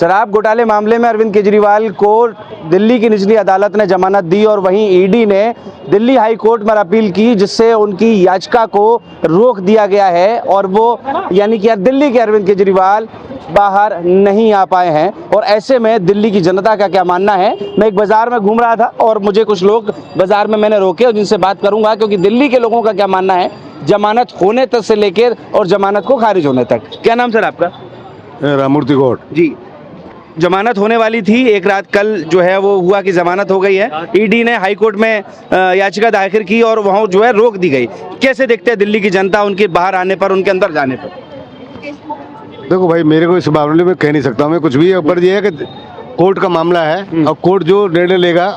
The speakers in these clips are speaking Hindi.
शराब घोटाले मामले में अरविंद केजरीवाल को दिल्ली की निचली अदालत ने जमानत दी और वहीं ईडी ने दिल्ली हाई कोर्ट में अपील की, जिससे उनकी याचिका को रोक दिया गया है और वो यानी कि दिल्ली के अरविंद केजरीवाल बाहर नहीं आ पाए हैं। और ऐसे में दिल्ली की जनता का क्या मानना है, मैं एक बाजार में घूम रहा था और मुझे कुछ लोग बाजार में मैंने रोके और जिनसे बात करूंगा, क्योंकि दिल्ली के लोगों का क्या मानना है जमानत होने तक से लेकर और जमानत को खारिज होने तक। क्या नाम सर आपका? राममूर्ति गौड़ जी, जमानत होने वाली थी, एक रात कल जो है वो हुआ कि जमानत हो गई है। ईडी ने हाई कोर्ट में याचिका दाखिल की और वहाँ जो है रोक दी गई। कैसे देखते हैं दिल्ली की जनता उनके बाहर आने पर, उनके अंदर जाने पर? देखो भाई, मेरे को इस मामले में कह नहीं सकता मैं कुछ भी, पर ये है कि कोर्ट का मामला है और कोर्ट जो निर्णय लेगा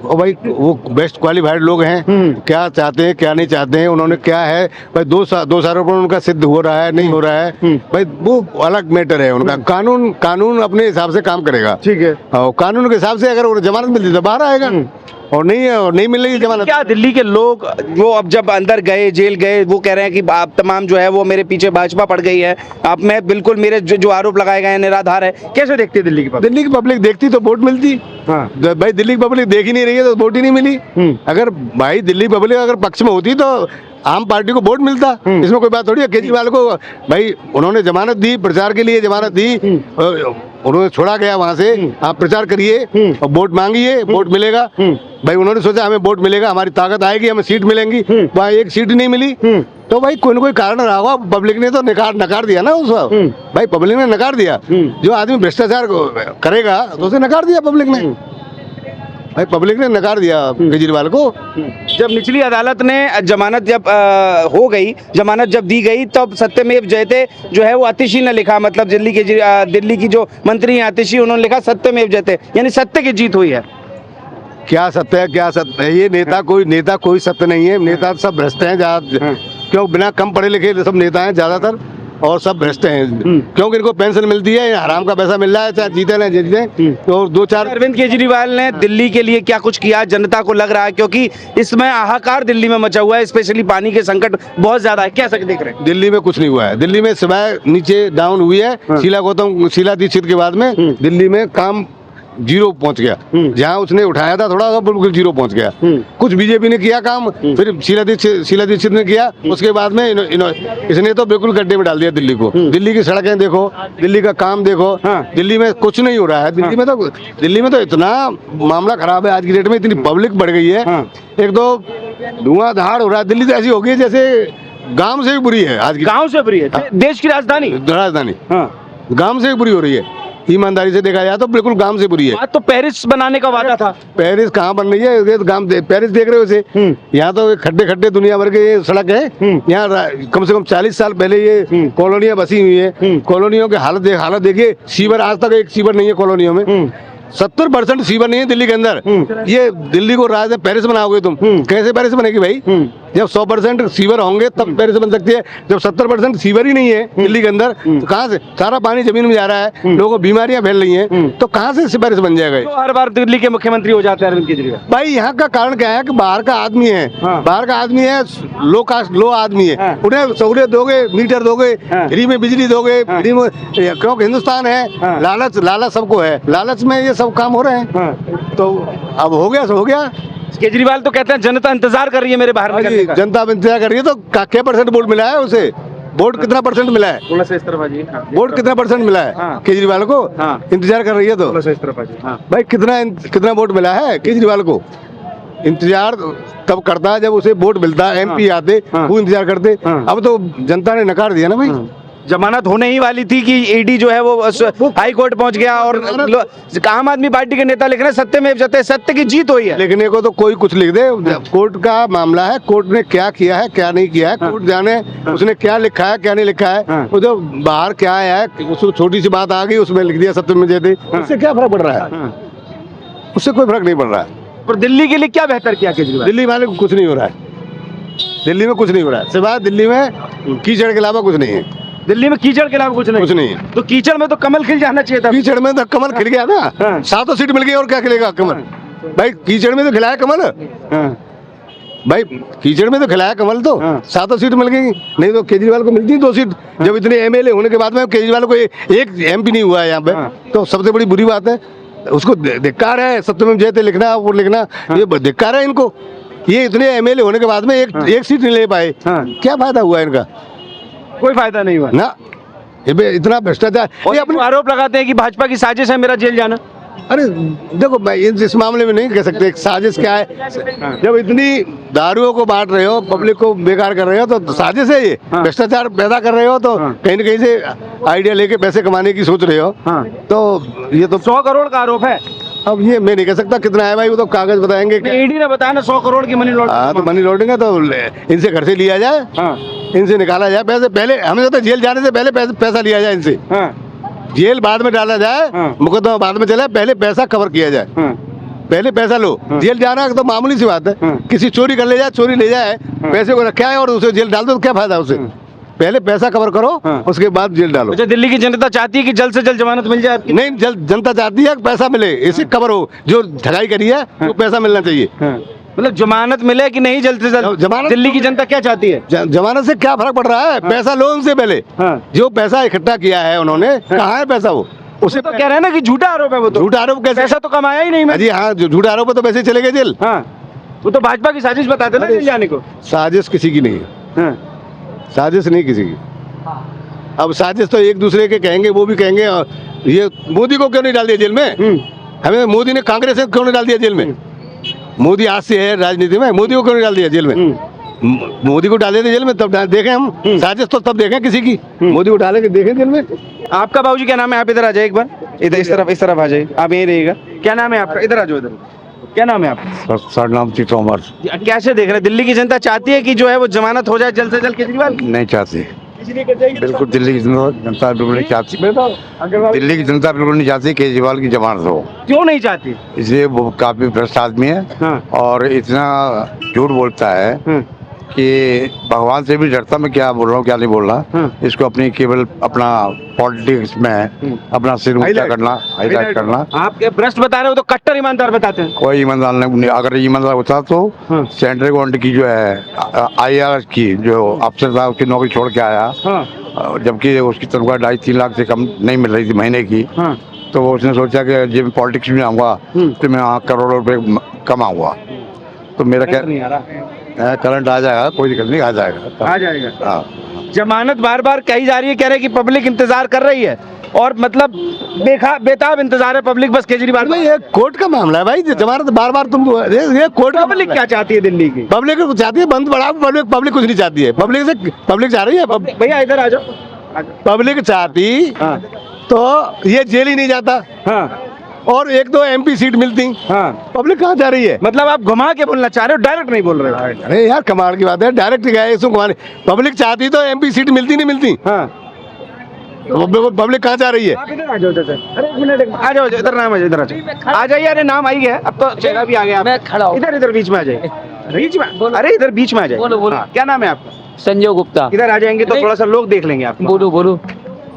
और भाई वो बेस्ट क्वालिफाइड लोग हैं, क्या चाहते हैं क्या नहीं चाहते हैं, उन्होंने क्या है भाई दो सालों पर उनका सिद्ध हो रहा है नहीं हो रहा है, भाई वो अलग मैटर है उनका। कानून अपने हिसाब से काम करेगा, ठीक है, और कानून के हिसाब से अगर उन्हें जमानत मिलती तो बाहर आएगा और नहीं मिल रही जमानत। क्या दिल्ली के लोग वो अब जब अंदर गए, जेल गए, वो कह रहे हैं कि आप तमाम जो है वो मेरे पीछे भाजपा पड़ गई है, आप मैं बिल्कुल मेरे जो आरोप लगाए गए हैं निराधार है। कैसे देखते हैं दिल्ली की पब्लिक? दिल्ली की पब्लिक देखती तो वोट मिलती। हाँ। भाई दिल्ली की पब्लिक देख ही नहीं रही है तो वोट ही नहीं मिली। अगर भाई दिल्ली पब्लिक अगर पक्ष में होती तो आम पार्टी को वोट मिलता, इसमें कोई बात थोड़ी है। केजरीवाल को भाई उन्होंने जमानत दी, प्रचार के लिए जमानत दी, उन्होंने छोड़ा गया वहां से, आप प्रचार करिए और वोट मांगिए, वोट मिलेगा। भाई उन्होंने सोचा हमें वोट मिलेगा, हमारी ताकत आएगी, हमें सीट मिलेंगी, वहाँ एक सीट नहीं मिली तो भाई कोई ना कोई कारण रहा होगा। पब्लिक ने तो नकार दिया ना उसको, भाई पब्लिक ने नकार दिया। जो आदमी भ्रष्टाचार करेगा तो उसे नकार दिया पब्लिक ने, भाई पब्लिक ने नकार दिया केजरीवाल को। जब निचली अदालत ने जमानत जब हो गई, जमानत जब दी गई तब सत्यमेव जयते जो है वो आतिशी ने लिखा, मतलब दिल्ली की जो मंत्री हैं आतिशी, उन्होंने लिखा सत्यमेव जयते, यानी सत्य की जीत हुई है। क्या सत्य है क्या सत्य है? ये नेता कोई सत्य नहीं है। नेता सब भ्रष्ट हैं, क्यों बिना कम पढ़े लिखे सब नेता हैं ज्यादातर और सब भ्रष्ट हैं, क्योंकि इनको पेंशन मिलती है, हराम का पैसा मिल रहा है, चाहे जीते ना जीते। तो 2-4 अरविंद केजरीवाल ने दिल्ली के लिए क्या कुछ किया जनता को लग रहा है, क्योंकि इसमें हाहाकार दिल्ली में मचा हुआ है, स्पेशली पानी के संकट बहुत ज्यादा है, कैसे देख रहे हैं? दिल्ली में कुछ नहीं हुआ है, दिल्ली में सिवाय नीचे डाउन हुई है। शीला दीक्षित के बाद में दिल्ली में काम जीरो पहुंच गया, जहां उसने उठाया था थोड़ा सा बिल्कुल जीरो पहुंच गया। कुछ बीजेपी ने किया काम, फिर शीला दीक्षित ने किया, उसके बाद में इसने तो बिल्कुल गड्ढे में डाल दिया दिल्ली को। दिल्ली की सड़कें देखो, दिल्ली का काम देखो, दिल्ली में कुछ नहीं हो रहा है। दिल्ली में तो इतना मामला खराब है आज की डेट में, इतनी पब्लिक बढ़ गई है, एक तो धुआंधार हो रहा है। दिल्ली तो ऐसी हो गई जैसे गांव से भी बुरी है आज की, गांव से बुरी है, देश की राजधानी गांव से भी बुरी हो रही है। ईमानदारी से देखा जाए तो बिल्कुल गांव से बुरी है। तो पेरिस बनाने का वादा था, पेरिस कहाँ बन रही है? ये गांव पेरिस देख रहे हो इसे, यहाँ तो खड्डे दुनिया भर के ये सड़क है। यहाँ कम से कम 40 साल पहले ये कॉलोनियां बसी हुई है। कॉलोनियों की हालत देखिए, सीवर आज तक एक सीवर नहीं है कॉलोनियों में। 70% सीवर नहीं है दिल्ली के अंदर। ये दिल्ली को राज पेरिस बनाओगे तुम, कैसे पेरिस बनेगी भाई? जब 100% सीवर होंगे तब पेरिस बन सकती है। जब 70% सीवर ही नहीं है दिल्ली के अंदर तो कहाँ से? सारा पानी जमीन में जा रहा है, लोगों को बीमारियां फैल रही हैं, तो कहाँ से पेरिस बन जाएगा? तो हर बार दिल्ली के मुख्यमंत्री हो जाते हैं अरविंद केजरीवाल। भाई यहाँ का कारण क्या है कि बाहर का आदमी है, बाहर का आदमी है, लो आदमी है, उन्हें सहूलियत दोगे, मीटर दोगे, फ्री में बिजली दोगे, फ्री में, क्योंकि हिंदुस्तान है, लालच सबको है, लालच में ये सब काम हो रहे हैं। तो अब हो गया सो हो गया। केजरीवाल तो कहते हैं जनता इंतजार कर रही है मेरे बाहर निकलने का। जनता इंतजार कर रही है, तो क्या परसेंट वोट मिला है उसे? वोट कितना परसेंट मिला है? वोट कितना परसेंट मिला है केजरीवाल को? इंतजार कर रही है तो भाई कितना वोट मिला है केजरीवाल को? इंतजार तब करता है जब उसे वोट मिलता है, MP आते वो इंतजार करते। अब तो जनता ने नकार दिया ना भाई। जमानत होने ही वाली थी कि ईडी जो है वो हाई कोर्ट पहुंच गया और आम आदमी पार्टी के नेता लिख रहे हैं सत्यमेव जयते, सत्य की जीत हुई है। लिखने को तो कोई कुछ लिख दे, कोर्ट का मामला है, कोर्ट ने क्या किया है क्या नहीं किया है, कोर्ट जाने उसने क्या लिखा है क्या नहीं लिखा है। वो जो बाहर क्या आया है, उसको छोटी सी बात आ गई उसमें लिख दिया सत्यमेव जयते, उससे क्या फर्क पड़ रहा है? उससे कोई फर्क नहीं पड़ रहा है। पर दिल्ली के लिए क्या बेहतर किया केजरीवाल? दिल्ली वाले को कुछ नहीं हो रहा है, दिल्ली में कुछ नहीं हो रहा है, सिवाय दिल्ली में कीचड़ के अलावा कुछ नहीं है। दिल्ली में कीचड़ के अलावा कुछ नहीं है। तो कीचड़ में तो कमल खिल जाना चाहिए था। कीचड़ में तो कमल खिल गया ना, 7 सीट मिल गई और क्या खिलेगा कमल? भाई कीचड़ में तो खिलाया कमल, भाई कीचड़ में तो खिलाया कमल तो हाँ। 7 सीट मिल गई, नहीं तो केजरीवाल को मिलती 2 सीट। जब इतने एमएलए होने के बाद में केजरीवाल को एक एमपी नहीं हुआ है यहाँ पे, हाँ। तो सबसे बड़ी बुरी बात है। उसको धिक्कार है, सत्यमेव जयते लिखना वो लिखना, ये धिक्कार है इनको। ये इतने एमएलए होने के बाद में एक सीट नहीं ले पाए, हाँ। क्या फायदा हुआ इनका? कोई फायदा नहीं हुआ ना, ये इतना भ्रष्टाचार। और ये अपने आरोप लगाते हैं कि भाजपा की साजिश है मेरा जेल जाना। अरे देखो, मैं इस मामले में नहीं कह सकते साजिश क्या है। जब इतनी दारुओं को बांट रहे हो, पब्लिक को बेकार कर रहे हो, तो साजिश है ये। हाँ। भ्रष्टाचार पैदा कर रहे हो, तो हाँ। कहीं ना कहीं से आइडिया लेके पैसे कमाने की सोच रहे हो। हाँ। तो ये तो 100 करोड़ का आरोप है। अब ये मैं नहीं कह सकता कितना है भाई, वो तो कागज बताएंगे। ईडी ने बताया ना 100 करोड़ की मनी हाँ, तो लॉन्ड्रिंग। मनी लॉन्ड्रिंग है तो इनसे घर से लिया जाए, हाँ इनसे निकाला जाए पैसे। पहले हमें तो जेल जाने से पहले पैसा लिया जाए इनसे, हाँ जेल बाद में डाला जाए, हाँ। मुकदमा बाद में चला, पहले पैसा कवर किया जाए। हाँ पहले पैसा लो, हाँ। जेल जाना तो मामूली सी बात है। हाँ। किसी चोरी कर ले जाए, चोरी ले जाए, पैसे को रखा है और उसे जेल डाल दो, तो क्या फायदा उसे? पहले पैसा कवर करो, हाँ। उसके बाद जेल डालो। अच्छा, दिल्ली की जनता चाहती है कि जल्द से जल्द जमानत मिल जाए आपकी? नहीं, जनता चाहती है कि पैसा मिले, इसे कवर हो। जो ठगाई करी है वो पैसा मिलना चाहिए। हाँ। मतलब जमानत मिले कि नहीं जल्द से जल्द? जमानत दिल्ली की जनता क्या चाहती है? जमानत से क्या फर्क पड़ रहा है? पैसा लो उनसे पहले। हाँ। जो पैसा इकट्ठा किया है उन्होंने, कहाँ है पैसा? वो उसे तो कह रहे हैं ना कि झूठा आरोप है वो तो। झूठा आरोप कैसे? पैसा तो कमाया ही नहीं मैं। जी हाँ, जो झूठा आरोप है तो पैसे चले गए जेल। हाँ, वो तो भाजपा की साजिश बताते ना जेल जाने को। साजिश किसी की नहीं है, हाँ। साजिश नहीं किसी की। अब साजिश तो एक दूसरे के कहेंगे, वो भी कहेंगे ये मोदी को क्यों नहीं डाल दिया जेल में? हमें मोदी ने कांग्रेस ने क्यों नहीं डाल दिया जेल में? मोदी आज से है राजनीति में, मोदी को क्यों नहीं डाल दिया जेल में? मोदी को डाले थे जेल में, तब देखें हम साजिश, तो तब देखें किसी की। मोदी को डाले के देखें जेल में। आपका बाबूजी क्या नाम है? आप इधर आ जाइए एक बार, इधर इस तरफ आ जाइए, आप यहीं रहिएगा। क्या नाम है आपका? इधर आ जाओ, इधर। क्या नाम है आपका? सरनाम जी तोमर। कैसे देख रहे हैं, दिल्ली की जनता चाहती है कि जो है वो जमानत हो जाए जल्द से जल्द केजरीवाल की? नहीं चाहते, इसलिए कहते हैं कि बिल्कुल दिल्ली की जनता बिल्कुल नहीं चाहती। दिल्ली की जनता बिल्कुल नहीं चाहती केजरीवाल की जमानत हो, क्यों नहीं चाहती? इसलिए वो काफी भ्रष्ट आदमी है। हाँ। और इतना झूठ बोलता है कि भगवान से भी डरता। मैं क्या बोल रहा हूँ क्या नहीं बोल रहा, इसको अपनी केवल अपना पॉलिटिक्स में अपना सिर ऊंचा करना, हाईलाइट करना। आप भ्रष्ट बता रहे हो तो कट्टर ईमानदार बताते हैं। कोई ईमानदार नहीं, अगर ईमानदार होता तो सेंट्रल गवर्नमेंट की जो है IR की जो अफसर था उसकी नौकरी छोड़ के आया, जबकि उसकी तनख्वाह 2.5-3 लाख से कम नहीं मिल रही थी महीने की। तो वो उसने सोचा कि जब पॉलिटिक्स में आऊँगा तो मैं करोड़ों रुपए कमाऊंगा। तो मेरा क्या नहीं आ रहा, करंट आ जाएगा, कोई दिक्कत नहीं, आ जाएगा। आ जाएगा। हाँ। जमानत बार बार कही जा रही है, कह रहे हैं कि पब्लिक इंतजार कर रही है, और मतलब बेताब इंतजार है पब्लिक, बस केजरीवाल। भाई ये कोर्ट का मामला है भाई, जमानत बार बार तुम ये कोर्ट का पब्लिक मामला क्या है। चाहती है दिल्ली की? पब्लिक चाहती है बंद बढ़ाओ, पब्लिक कुछ नहीं चाहती है। पब्लिक चाह रही है, भैया इधर आ जाओ। पब्लिक चाहती हाँ तो ये जेल ही नहीं जाता, हाँ और 1-2 MP सीट मिलती। हाँ। पब्लिक कहाँ जा रही है? मतलब आप घुमा के बोलना चाह रहे हो, डायरेक्ट नहीं बोल रहे हो? अरे यार कमाल की बात है, डायरेक्ट गया है इसको घुमाने। पब्लिक चाहती तो MP सीट मिलती नहीं मिलती। हाँ। तो पब्लिक कहाँ जा रही है? आप इधर आ जाओ, अरे एक मिनट, आ जाओ इधर, नाम इधर आ जाइए। अरे नाम आई गया, अब तो चेहरा भी आ गया। मैं खड़ा हूँ। इधर बीच में आ जाइए, बीच में। अरे इधर बीच में आ जाइए। बोलो। हाँ, क्या नाम है आपका? संजय गुप्ता। इधर आ जाएंगे तो थोड़ा सा लोग देख लेंगे आपको। बोलो।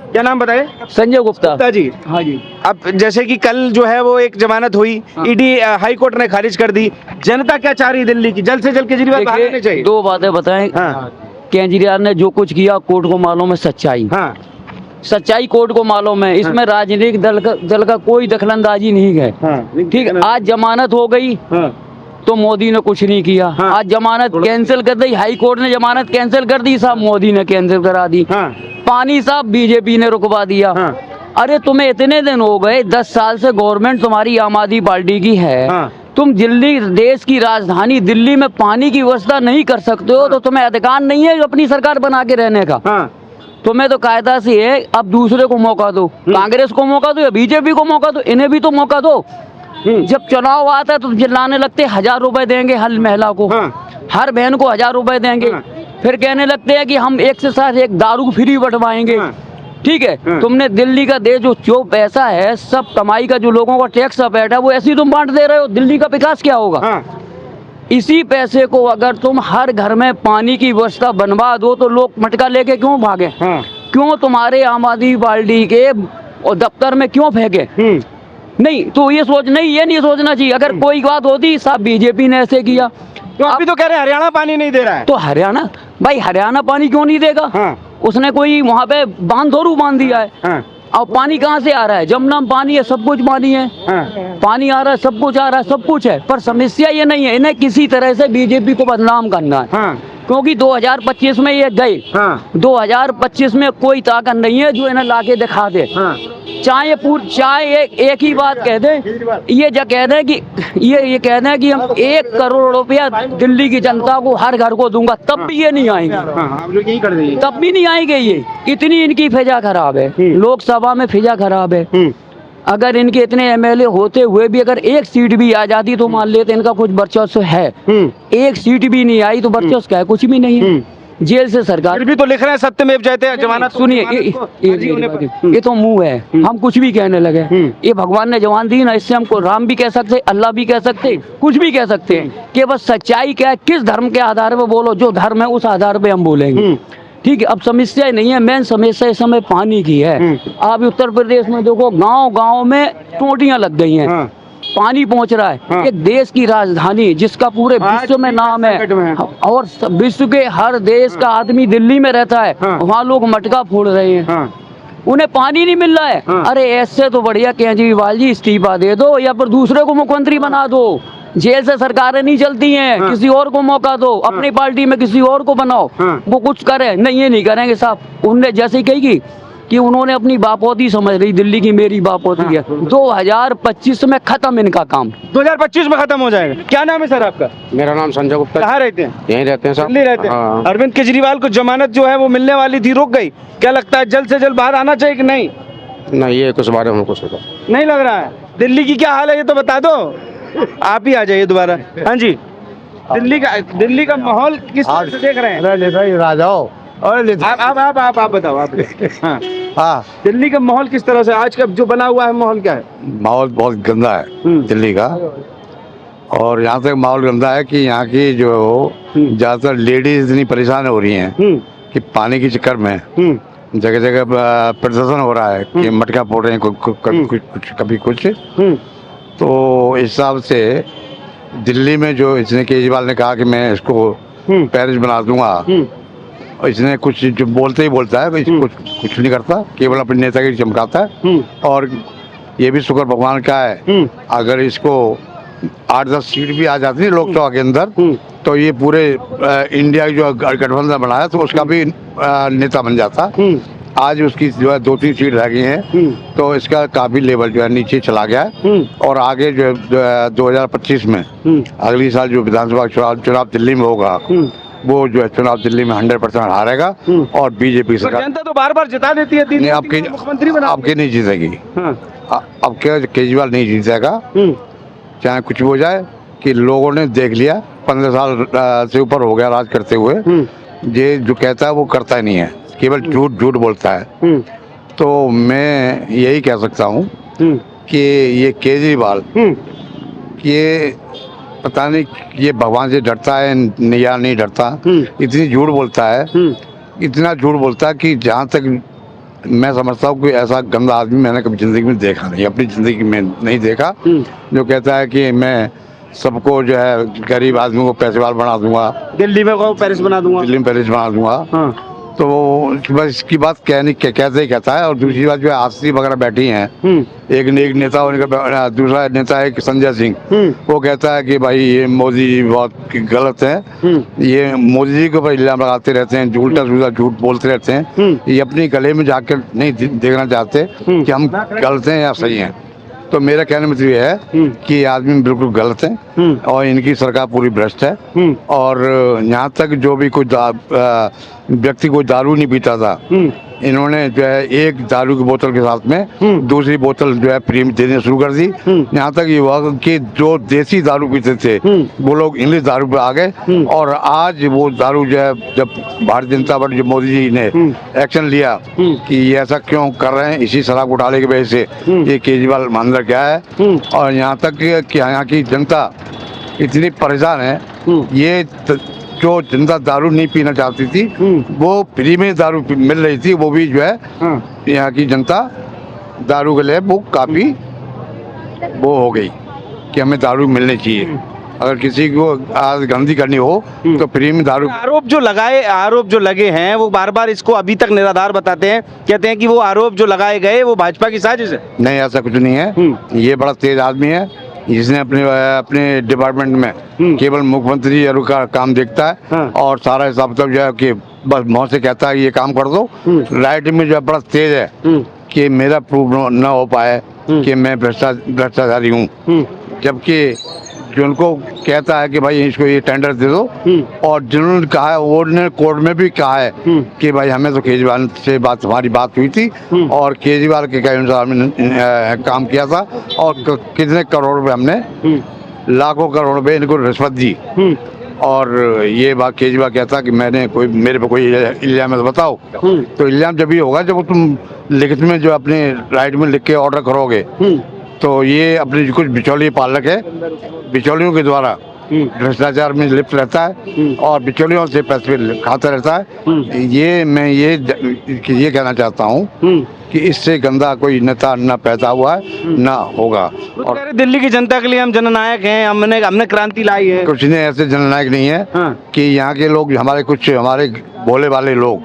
क्या नाम बताए? संजय गुप्ता। गुप्ता जी। हाँ जी। अब जैसे कि कल जो है वो एक जमानत हुई, ईडी हाई कोर्ट ने खारिज कर दी। जनता क्या चाह रही है दिल्ली की? जल्द से जल्द केजरीवाल बाहर आने देखिए, चाहिए। 2 बातें बताएं। हाँ केजरीवाल ने जो कुछ किया कोर्ट को मालूम है, सच्चाई हाँ सच्चाई कोर्ट को मालूम है। इसमें राजनीतिक दल का कोई दखलंदाजी नहीं है। हाँ। ठीक, आज जमानत हो गई हाँ। तो मोदी ने कुछ नहीं किया। हाँ। आज जमानत कैंसिल कर दी, हाई कोर्ट ने जमानत कैंसिल कर दी, साहब मोदी ने कैंसिल करा दी। हाँ। पानी साहब बीजेपी ने रुकवा दिया। हाँ। अरे तुम्हें इतने दिन हो गए, 10 साल से गवर्नमेंट तुम्हारी आम आदमी पार्टी की है। हाँ। तुम दिल्ली, देश की राजधानी दिल्ली में पानी की व्यवस्था नहीं कर सकते हो, तो तुम्हें अधिकार नहीं है अपनी सरकार बना के रहने का। हाँ। तुम्हें तो कायदा से है, अब दूसरे को मौका दो, कांग्रेस को मौका दो या बीजेपी को मौका दो, इन्हें भी तो मौका दो। जब चुनाव आता है तो चिल्लाने लगते 1000 रुपए देंगे हर महिला को, हर बहन को 1000 रुपए देंगे। फिर कहने लगते हैं कि हम एक से साथ एक दारू फ्री बंटवाएंगे। ठीक है, तुमने दिल्ली का दे जो पैसा है, सब कमाई का जो लोगों का टैक्स बैठा है, वो ऐसे ही तुम बांट दे रहे हो। दिल्ली का विकास क्या होगा? इसी पैसे को अगर तुम हर घर में पानी की व्यवस्था बनवा दो तो लोग मटका लेके क्यों भागे? क्यों तुम्हारे आम आदमी पार्टी के दफ्तर में क्यों फेंके? नहीं तो ये नहीं सोचना चाहिए। अगर कोई बात होती साहब बीजेपी ने ऐसे किया, तो अभी तो कह रहे हैं हरियाणा पानी नहीं दे रहा है। तो हरियाणा, भाई हरियाणा पानी क्यों नहीं देगा? हाँ। उसने कोई वहाँ पे बांध थोड़ू बांध दिया है। हाँ। अब पानी कहाँ से आ रहा है? जमुना में पानी है, सब कुछ पानी है। हाँ। पानी आ रहा है, सब कुछ आ रहा है, सब कुछ है, पर समस्या ये नहीं है, इन्हें किसी तरह से बीजेपी को बदनाम करना है। हाँ। क्योंकि 2025 में ये गए। हाँ। 2025 में कोई ताकत नहीं है जो इन्हें लाके दिखा दे। हाँ। चाहे एक ही बात कह दे, ये जो कह दें कि ये कह दें कि हम 1 करोड़ रुपया दिल्ली की जनता को हर घर को दूंगा, तब भी ये नहीं आएंगे। हाँ, आप लोग यही कर देंगे। तब भी नहीं आएंगे। ये इतनी इनकी फिजा खराब है, लोकसभा में फिजा खराब है। अगर इनके इतने एमएलए होते हुए भी अगर एक सीट भी आ जाती तो मान लेते इनका कुछ वर्चस्व है। एक सीट भी नहीं आई तो वर्चस्व क्या है? कुछ भी नहीं है। जेल से सरकार फिर भी तो लिख रहे हैं सत्यमेव जयते, जमानत। सुनिए, ये तो मुंह है, हम कुछ भी कहने लगे। ये भगवान ने जवान दी ना, इससे हमको राम भी कह सकते, अल्लाह भी कह सकते, कुछ भी कह सकते हैं कि बस सच्चाई क्या है, किस धर्म के आधार पे बोलो, जो धर्म है उस आधार पे हम बोलेंगे। ठीक है, अब समस्या नहीं है, मेन समस्या इस समय पानी की है। आप उत्तर प्रदेश में देखो, गांव-गांव में टोटियां लग गई हैं। हाँ। पानी पहुंच रहा है। हाँ। एक देश की राजधानी जिसका पूरे विश्व में नाम है, और विश्व के हर देश का आदमी दिल्ली में रहता है। हाँ। वहाँ लोग मटका फोड़ रहे हैं। हाँ। उन्हें पानी नहीं मिल रहा है। हाँ। अरे ऐसे तो बढ़िया केजरीवाल जी इस्तीफा दे दो या फिर दूसरे को मुख्यमंत्री बना दो। जेल से सरकारें नहीं चलती हैं। हाँ। किसी और को मौका दो, अपनी पार्टी में किसी और को बनाओ। हाँ। वो कुछ करे नहीं, ये नहीं करेंगे साहब। उनने जैसे कही कि उन्होंने अपनी बापोती समझ रही, दिल्ली की मेरी बापोती है। 2025 में खत्म इनका काम। 2025 में खत्म हो जाएगा। क्या नाम है सर आपका? मेरा नाम संजय गुप्ता। कहाँ रहते हैं? यहीं रहते हैं साहब। दिल्ली रहते हैं। हाँ। अरविंद केजरीवाल को जमानत जो है वो मिलने वाली थी, रुक गई। क्या लगता है जल्द से जल्द बाहर आना चाहिए कि नहीं? नहीं, ये कुछ बारे में कुछ होता नहीं लग रहा है। दिल्ली की क्या हाल है ये तो बता दो। आप ही आ जाइए दोबारा। हाँ जी, दिल्ली का माहौल किस तरह से देख रहे हैं? राजाओ और आप बताओ। आप हाँ, हाँ, दिल्ली का माहौल किस तरह से आज का जो बना हुआ है माहौल क्या है? माहौल बहुत गंदा है दिल्ली का। और यहाँ तक माहौल गंदा है कि यहाँ की जो ज़्यादातर लेडीज इतनी परेशान हो रही हैं कि पानी के चक्कर में जगह जगह प्रदर्शन हो रहा है कि मटका फोड़ रहे हैं, कभी कुछ। तो इस हिसाब से दिल्ली में जो इसने केजरीवाल ने कहा कि मैं इसको पेरिस बना दूंगा, और इसने कुछ जो बोलते ही बोलता है, कुछ नहीं करता, केवल अपने नेतागिरी चमकाता है। और ये भी शुक्र भगवान का है, अगर इसको 8-10 सीट भी आ जाती है लोकसभा के अंदर, तो ये पूरे इंडिया जो गठबंधन बनाया तो उसका भी नेता बन जाता। आज उसकी जो है 2-3 सीट रह गई हैं, तो इसका काफी लेवल जो है नीचे चला गया है। और आगे जो है 2025 में अगली साल जो विधानसभा चुनाव दिल्ली में होगा, वो जो है चुनाव दिल्ली में 100% हारेगा। और बीजेपी सरकार जनता तो बार बार जिता देती है, नहीं, आपकी नहीं जीतेगी। अब क्या केजरीवाल नहीं जीतेगा, चाहे कुछ भी हो जाए, कि लोगों ने देख लिया 15 साल से ऊपर हो गया राज करते हुए। ये जो कहता है वो करता ही नहीं है, केवल झूठ बोलता है। तो मैं यही कह सकता हूँ कि ये केजरीवाल, ये पता नहीं ये भगवान से डरता है या नहीं डरता, इतनी झूठ बोलता है, इतना झूठ बोलता है कि जहाँ तक मैं समझता हूँ कि ऐसा गंदा आदमी मैंने कभी जिंदगी में देखा नहीं, अपनी जिंदगी में नहीं देखा। जो कहता है कि मैं सबको जो है गरीब आदमी को पैसेवाल बना दूंगा, दिल्ली में पेरिस बना दूंगा, दिल्ली में पेरिस बना दूंगा। तो बस इसकी बात कहते ही कहता है। और दूसरी बात जो है आरसी वगैरह बैठी हैं, एक नेता उनका, दूसरा नेता है संजय सिंह, वो कहता है कि भाई ये मोदी जी बहुत गलत है, ये मोदी जी के ऊपर इल्जाम लगाते रहते हैं, उल्टा सीधा झूठ बोलते रहते हैं। ये अपनी गले में जाकर नहीं देखना चाहते कि हम गलत हैं या सही हैं। तो मेरा कहने में तो ये है कि ये आदमी बिल्कुल गलत है और इनकी सरकार पूरी भ्रष्ट है। और यहाँ तक जो भी कोई व्यक्ति कोई दारू नहीं पीता था, इन्होंने जो है एक दारू की बोतल के साथ में दूसरी बोतल जो है फ्री में देने शुरू कर दी। यहाँ तक ये हुआ कि जो देसी दारू पीते थे वो लोग इंग्लिश दारू पे आ गए। और आज वो दारू जो है, जब भारतीय जनता पार्टी, जो मोदी जी ने एक्शन लिया कि ये ऐसा क्यों कर रहे हैं, इसी शराब घोटाले की वजह से ये केजरीवाल मंदिर गया है। और यहाँ तक कि यहाँ की जनता इतनी परेशान है, ये जो जनता दारू नहीं पीना चाहती थी वो फ्री में दारू मिल रही थी, वो भी जो है यहाँ की जनता दारू के लिए वो काफ़ी वो हो गई कि हमें दारू मिलनी चाहिए। अगर किसी को आज गंदी करनी हो तो फ्री में दारू। आरोप जो लगे हैं वो बार बार इसको अभी तक निराधार बताते हैं, कहते हैं कि वो आरोप जो लगाए गए वो भाजपा की साजिश है। नहीं, ऐसा कुछ नहीं है। ये बड़ा तेज आदमी है, जिसने अपने डिपार्टमेंट में केवल मुख्यमंत्री का काम देखता है और सारा हिसाब किताब जो है कि बस मुँह से कहता है ये काम कर दो। राइट में जो है बड़ा तेज है कि मेरा प्रूफ न हो पाए कि मैं भ्रष्टाचारी हूँ, जबकि जो उनको कहता है कि भाई इसको ये टेंडर दे दो, और जिन्होंने कहा है उन्होंने कोर्ट में भी कहा है कि भाई हमें तो केजरीवाल से हमारी बात हुई थी और केजरीवाल के कहे अनुसार हमने काम किया था और कितने करोड़ रुपए हमने, लाखों करोड़ रुपए इनको रिश्वत दी। और ये बात केजरीवाल कहता कि मैंने कोई, मेरे पे कोई इल्जाम है तो बताओ। तो इल्जाम जब भी होगा जब तुम लिखित में जो अपने राइट में लिख के ऑर्डर करोगे। तो ये अपने कुछ बिचौलिए पालक है, बिचौलियों के द्वारा भ्रष्टाचार में लिप्त रहता है और बिचौलियों से पैसे खाता रहता है। ये मैं ये कहना चाहता हूँ कि इससे गंदा कोई नेता न पैदा हुआ है ना होगा। और दिल्ली की जनता के लिए हम जननायक हैं, हमने क्रांति लाई है। कुछ नहीं, ऐसे जननायक नहीं है कि यहाँ के लोग हमारे भोले वाले लोग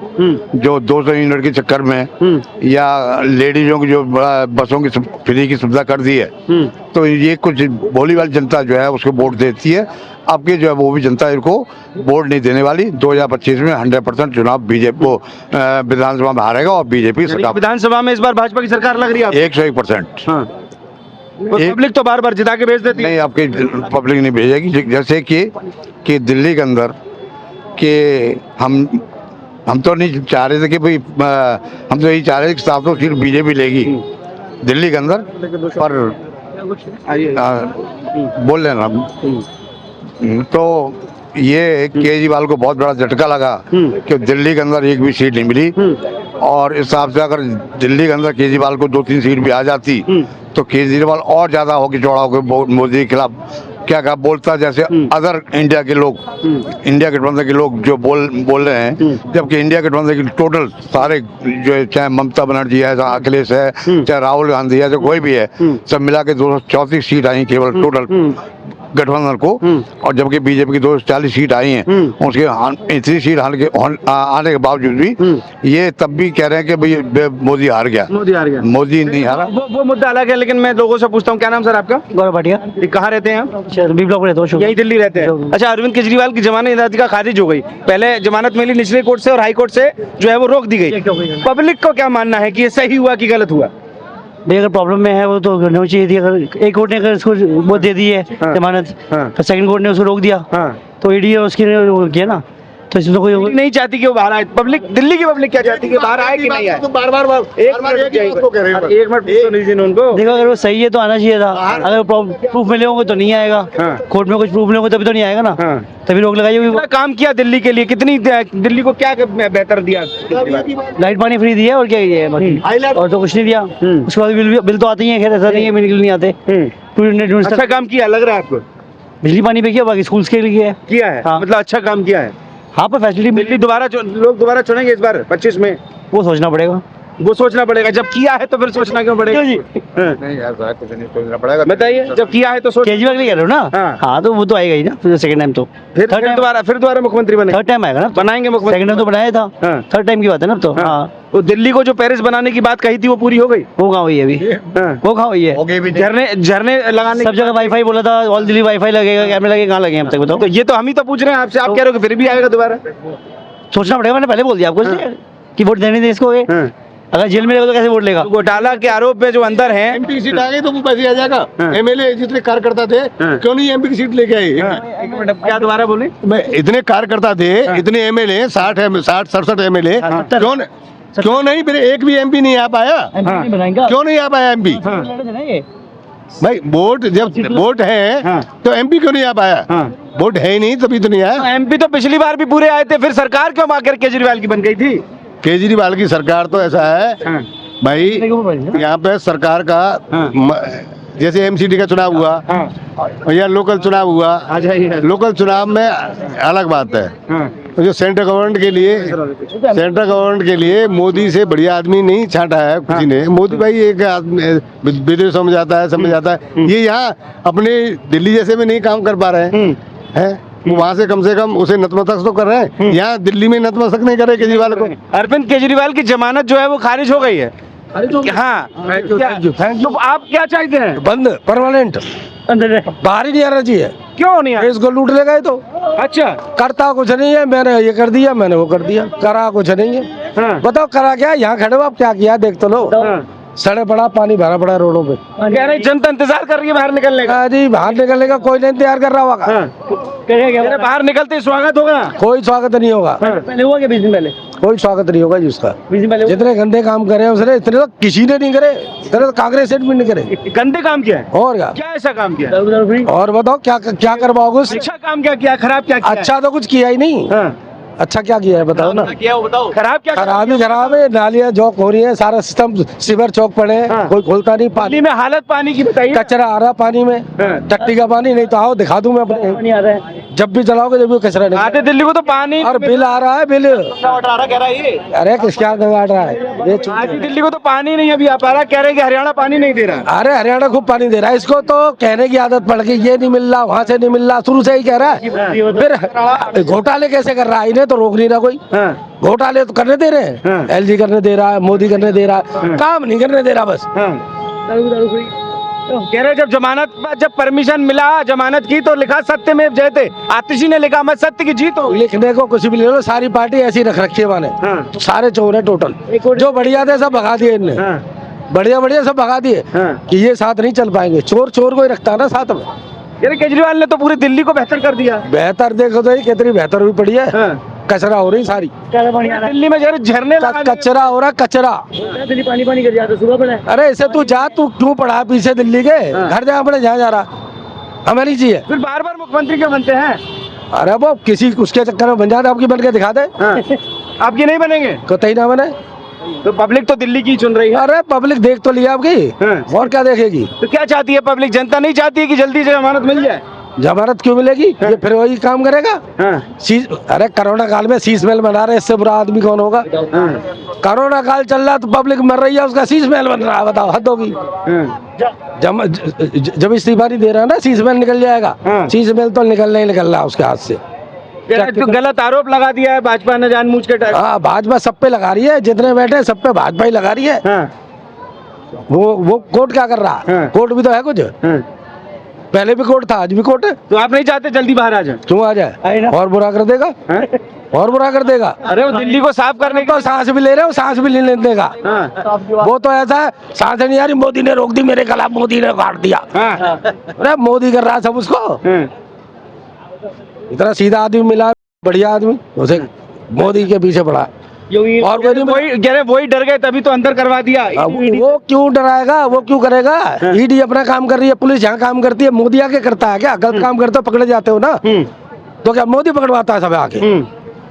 जो 200 यूनिट के चक्कर में या लेडीजों की जो बसों की फ्री की सुविधा कर दी है, तो ये कुछ भोली वाली जनता जो है उसको वोट देती है। अब की जो है वो भी जनता इनको वोट नहीं देने वाली। 2025 में 100% चुनाव बीजेपी को विधानसभा में हारेगा और बीजेपी सरकार। विधानसभा में इस बार भाजपा की सरकार लग रही है 101%। पब्लिक तो बार बार जिता के भेज देती है। नहीं, आपकी पब्लिक नहीं भेजेगी। जैसे कि दिल्ली के अंदर के हम तो नहीं चाह रहे थे कि भाई, हम तो यही चाह रहे थे कि 700 सीट बीजेपी लेगी दिल्ली के अंदर, पर बोल लेना। तो ये केजरीवाल को बहुत बड़ा झटका लगा कि दिल्ली के अंदर एक भी सीट नहीं मिली, और इस हिसाब से अगर दिल्ली के अंदर केजरीवाल को 2-3 सीट भी आ जाती तो केजरीवाल और ज्यादा होकर चौड़ा होकर मोदी के खिलाफ क्या बोलता, जैसे अदर इंडिया के लोग, इंडिया गठबंधन के लोग जो बोल रहे हैं। जबकि इंडिया गठबंधन के टोटल सारे जो, चाहे ममता बनर्जी है, चाहे अखिलेश है, चाहे राहुल गांधी है, जो कोई भी है, सब मिला के 234 सीट आई केवल टोटल गठबंधन को, और जबकि बीजेपी की 240 सीट आई हैं। उसके इतनी सीट आने के बावजूद भी ये तब भी कह रहे हैं कि भाई मोदी हार गया। मोदी नहीं हारा। वो मुद्दा अलग है, लेकिन मैं लोगों से पूछता हूँ, क्या नाम सर आपका? गौरव भाटिया। कहाँ रहते हैं आप? बी ब्लॉक में रहता हूँ। यही दिल्ली रहते हैं। अच्छा, अरविंद केजरीवाल की जमानत याचिका खारिज हो गई। पहले जमानत मिली निचले कोर्ट से और हाई कोर्ट से जो है वो रोक दी गई। पब्लिक को क्या मानना है कि ये सही हुआ कि गलत हुआ? भाई अगर प्रॉब्लम में है वो तो होनी चाहिए थी। अगर एक कोर्ट ने अगर इसको वो दे दी है जमानत, तो सेकंड कोर्ट ने उसको रोक दिया, तो ईडी उसकी किया ना, तो इसमें कोई नहीं चाहती कि वो बाहर आए। पब्लिक, दिल्ली की पब्लिक क्या चाहती है कि बाहर आए कि नहीं आए? बार-बार एक मिनट उनको देखो, अगर वो सही है तो आना चाहिए था। अगर प्रूफ मिले होंगे तो नहीं आएगा। कोर्ट में कुछ प्रूफ मिले होंगे तभी तो नहीं आएगा ना, तभी रोक लगाई होगी। काम किया दिल्ली के लिए, कितनी दिल्ली को क्या बेहतर दिया? लाइट पानी फ्री दिया और क्या है, और तो कुछ नहीं दिया। उसके बाद बिल तो आते ही है, खैर ऐसा नहीं है बिल नहीं आते। अच्छा काम किया लग रहा है आपको? बिजली पानी पे किया, बाकी स्कूल्स के लिए किया है। मतलब अच्छा काम किया है। हाँ, पर फैसिलिटी दिल्ली लोग दोबारा चुनेंगे इस बार 25 में? वो सोचना पड़ेगा। वो सोचना पड़ेगा। जब किया है तो फिर सोचना क्यों पड़ेगा? नहीं ऐसा कुछ नहीं सोचना पड़ेगा। बताइए, जब किया है तो सोच। केजरीवाल के लिए कह रहे हो ना? हाँ, तो वो तो आएगा ही ना सेकंड टाइम। तो फिर दोबारा मुख्यमंत्री बने? थर्ड टाइम आएगा ना, बनाएंगे मुख्यमंत्री। सेकंड टाइम तो बनाया था, थर्ड टाइम की बात है ना। तो हाँ, वो दिल्ली को जो पेरिस बनाने की बात कही थी वो पूरी हो गई? वो कहाँ हुई है अभी? वो कहाँ हुई है? झरने लगाने, सब जगह वाईफाई बोला था, ऑल दिल्ली वाईफाई लगेगा, कैमरे लगे, कहाँ लगे अब तक बताओ? तो ये तो हम ही तो पूछ रहे हैं आपसे, आप कह रहे हो कि फिर भी आएगा दोबारा? सोचना पड़ेगा। मैंने पहले बोल दिया आपको कि वोट देने दे इसको। अगर जेल में रहेगा तो कैसे वोट लेगा? घोटाला के आरोप में जो अंदर हैं, एमपी की सीट आ गई तो वो पैसे आ जाएगा। एमएलए जितने कार्यकर्ता थे क्यों नहीं एमपी की सीट लेके आए? क्या दोबारा बोले? इतने कार्यकर्ता थे, इतने एमएलए, 60-67 एमएलए, क्यों नहीं? फिर एक भी एमपी नहीं आ पाया। क्यों नहीं आ पाया एमपी? भाई वोट, जब वोट है तो एमपी क्यों नहीं आ पाया? वोट है ही नहीं, तभी तो नहीं आया। एमपी तो पिछली बार भी पूरे आए थे, फिर सरकार क्यों आकर केजरीवाल की बन गई थी? केजरीवाल की सरकार तो ऐसा है भाई, यहाँ पे सरकार का जैसे एमसीडी का चुनाव हुआ या लोकल चुनाव हुआ, लोकल चुनाव में अलग बात है। जो सेंट्रल गवर्नमेंट के लिए मोदी से बढ़िया आदमी नहीं छांटा है किसी ने। मोदी भाई एक आदमी विदेशों में जाता है, सब में जाता है, ये यहाँ अपने दिल्ली जैसे में नहीं काम कर पा रहे हैं। वहाँ से कम उसे नतमस्तक तो कर रहे हैं, यहाँ दिल्ली में नतमस्तक नहीं करे केजरीवाल को। अरविंद केजरीवाल की जमानत जो है वो खारिज हो गई है। हाँ, तो आप क्या चाहते हैं? बंद परमानेंट, बाहर ही नहीं आना चाहिए। क्यों नहीं? इसको लूट ले गए तो। अच्छा, करता कुछ नहीं है, मैंने ये कर दिया, मैंने वो कर दिया, करा कुछ नहीं है। हाँ। बताओ करा क्या? यहाँ खड़े हो आप, क्या किया देख तो लो। सड़े पड़ा, पानी भरा पड़ा रोडों पे। कह रहे जनता इंतजार कर रही है बाहर निकलने का। जी बाहर निकलने का कोई नहीं इंतजार कर रहा होगा। कह रहे बाहर निकलते ही स्वागत होगा। कोई स्वागत नहीं होगा, पहले हुआ क्या 20 दिन पहले? कोई स्वागत नहीं होगा जिसका। 20 दिन पहले जितने गंदे काम करे उसने, इतने तो किसी ने नहीं करे, इतने तो कांग्रेस भी नहीं करे। गंदे काम किया है? और क्या? क्या ऐसा काम किया? और बताओ क्या करवाओगे? अच्छा काम क्या किया? खराब क्या किया? अच्छा तो कुछ किया ही नहीं। अच्छा क्या किया है बताओ ना। किया वो बताओ। खराब क्या? खराब ही खराब है, नालियाँ जॉक हो रही है, सारा सिस्टम सीवर चौक पड़े हैं, कोई खोलता नहीं। पानी दिल्ली में हालत पानी की बताइए। कचरा आ रहा पानी में, टट्टी का पानी नहीं तो आओ दिखा दूं मैं अपने। नहीं आ रहा है। जब भी चलाओगे जब भी कचरा नहीं। आधे दिल्ली को तो पानी और बिल आ रहा है, बिल। कह रहा है ये। अरे किस क्या काट रहा है ये? आधी दिल्ली को तो पानी नहीं अभी आ पा रहा। कह रहे हैं कि हरियाणा पानी नहीं दे रहा। अरे हरियाणा खूब पानी दे रहा है, इसको तो कहने की आदत पड़ गई, ये नहीं मिल रहा, वहाँ से नहीं मिल रहा, शुरू से ही कह रहा है। फिर घोटाले कैसे कर रहा है? इन्हें तो रोक नहीं रहा कोई। घोटाले तो करने दे रहे हैं, एलजी करने दे रहा है, मोदी करने दे रहा है, काम नहीं करने दे रहा बस। कह रहे जब परमिशन मिला जमानत की तो लिखा सत्य में जयते। आतिशी ने लिखा मत सत्य की जीत हो। लिखने को कुछ भी ले लो, सारी पार्टी ऐसी रख रखी है माने। सारे चोर है टोटल, जो बढ़िया थे सब भगा दिए इनने। बढ़िया सब भगा दिए कि ये साथ नहीं चल पाएंगे। चोर को ही रखता है ना साथ में। केजरीवाल ने तो पूरी दिल्ली को बेहतर कर दिया। बेहतर देखो तो ये कितनी बेहतर हुई पड़ी है। कचरा हो रही सारी दिल्ली में झरने कचरा हो रहा, कचरा। दिल्ली पानी कर जाता सुबह पड़ा। अरे इसे तू जा, तू क्यों पढ़ा पीछे दिल्ली के? घर जा अपने, जहाँ जा रहा हमें नहीं चाहिए। फिर बार मुख्यमंत्री क्यों बनते हैं? अरे वो किसी उसके चक्कर में बन जाते, आपकी बन के दिखा दे। आपकी नहीं बनेंगे कतई ना बने तो पब्लिक तो दिल्ली की चुन रही है। अरे पब्लिक देख तो लिया आपकी, और क्या देखेगी? तो क्या चाहती है पब्लिक? जनता नहीं चाहती है कि जल्दी से जमानत मिल जाए। जमानत क्यों मिलेगी? ये फिर वही काम करेगा। अरे कोरोना काल में शीश महल बना रहे, इससे बुरा आदमी कौन होगा? कोरोना काल चल रहा तो पब्लिक मर रही है, उसका शीश महल बन रहा है। बताओ, हद होगी। जब इस्तीफा नहीं दे रहा ना, शीश महल निकल जाएगा। शीश महल तो निकल रहा है उसके हाथ से। तो गलत आरोप लगा दिया है भाजपा ने जानबूझ के। हाँ, भाजपा सब पे लगा रही है, जितने बैठे सब पे भाजपा ही लगा रही है। वो कोर्ट क्या कर रहा है? कोर्ट भी तो है कुछ। पहले भी कोर्ट था, आज भी कोर्ट है। तो आप नहीं चाहते जल्दी बाहर आ जाए? क्यों आ जाए? और बुरा कर देगा, और बुरा कर देगा। अरे वो दिल्ली को साफ करने तो सांस भी ले रहे हो, सांस भी नहीं लेने देगा। वो तो ऐसा है, सांस नहीं आ रही, मोदी ने रोक दी मेरे खिलाफ, मोदी ने काट दिया। अरे मोदी कर रहा है सब उसको। इतना सीधा आदमी मिला, बढ़िया आदमी, उसे मोदी के पीछे पड़ा। और वही डर गए तभी तो अंदर करवा दिया। वो क्यों डराएगा? वो क्यों करेगा? ईडी अपना काम कर रही है, पुलिस यहाँ काम करती है। मोदी आके करता है क्या? गलत काम करते हो पकड़े जाते हो ना, तो क्या मोदी पकड़वाता है सब आके?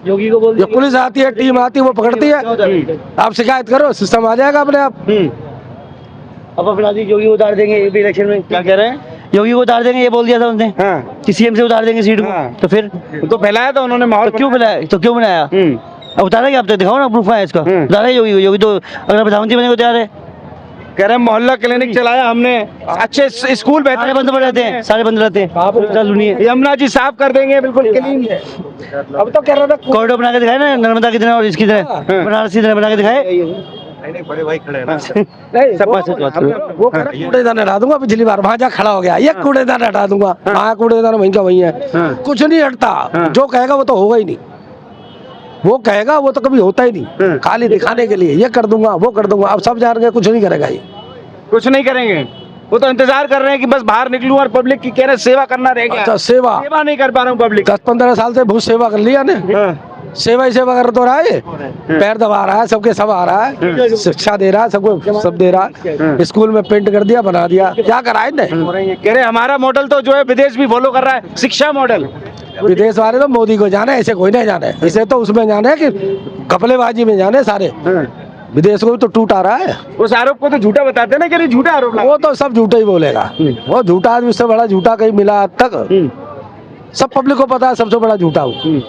योगी को बोल, पुलिस आती है, टीम आती है, वो पकड़ती है। आप शिकायत करो, सिस्टम आ जाएगा अपने आप। अब अपना योगी को उतार देंगे इलेक्शन में। क्या कह रहे हैं? योगी को उतार देंगे, ये बोल दिया था उसने कि सीएम से उतार देंगे सीट को। तो फिर तो फैलाया था उन्होंने माहौल। क्यों फैलाया? तो क्यों बनाया? अब उतारा क्या? आप तो दिखाओ ना, प्रूफ है इसका। उतारा योगी तो अगर प्रधानमंत्री बने को तैयार है। कह रहे मोहल्ला क्लिनिक चलाया हमने, अच्छे स्कूल सारे बंद पड़ रहते हैं, सारे बंद रहते हैं। यमुना जी साफ कर देंगे, बिल्कुल क्लीन है। अब तो कह रहा था कॉरिडोर बना के दिखाए ना, नर्मदा की तरह और इसकी तरह, बनारस की तरह बना के दिखाए। बड़े भाई खड़े हैं ना। वो कूड़ेदान हटा दूंगा। पिछली बार वहाँ जा खड़ा हो गया, ये कूड़ेदान हटा दूंगा। हाँ, कूड़ेदान वहीं का वहीं है, कुछ नहीं हटता। जो कहेगा वो तो होगा ही नहीं, वो कहेगा वो तो कभी होता ही नहीं। खाली दिखाने के लिए ये कर दूंगा, वो कर दूंगा। अब सब जान गए कुछ नहीं करेगा, ये कुछ नहीं करेंगे। वो तो इंतजार कर रहे हैं कि बस बाहर निकलूं और पब्लिक की कह रहे सेवा करना रह गया। अच्छा, सेवा नहीं कर पा रहा हूँ पब्लिक। 10-15 साल से बहुत सेवा कर लिया ने। सेवा ही सेवा कर तो रहा है, पैर दबा रहा है, सबके सब आ रहा है, शिक्षा दे रहा है, सबको सब दे रहा है। स्कूल में पेंट कर दिया, बना दिया, क्या करा है? कह रहे हमारा मॉडल तो जो है विदेश भी फॉलो कर रहा है, शिक्षा मॉडल। विदेश वाले तो मोदी को जाने, ऐसे कोई नहीं जाने। इसे तो उसमें जाने कि घपलेबाजी में जाने सारे। विदेश को भी तो टूट आ रहा है। उस आरोप को तो झूठा बताते ना, कि झूठा आरोप। वो तो सब झूठा ही बोलेगा। वो झूठा आदमी, उससे बड़ा झूठा कहीं मिला आज तक? सब पब्लिक को पता है सबसे बड़ा झूठा हूँ।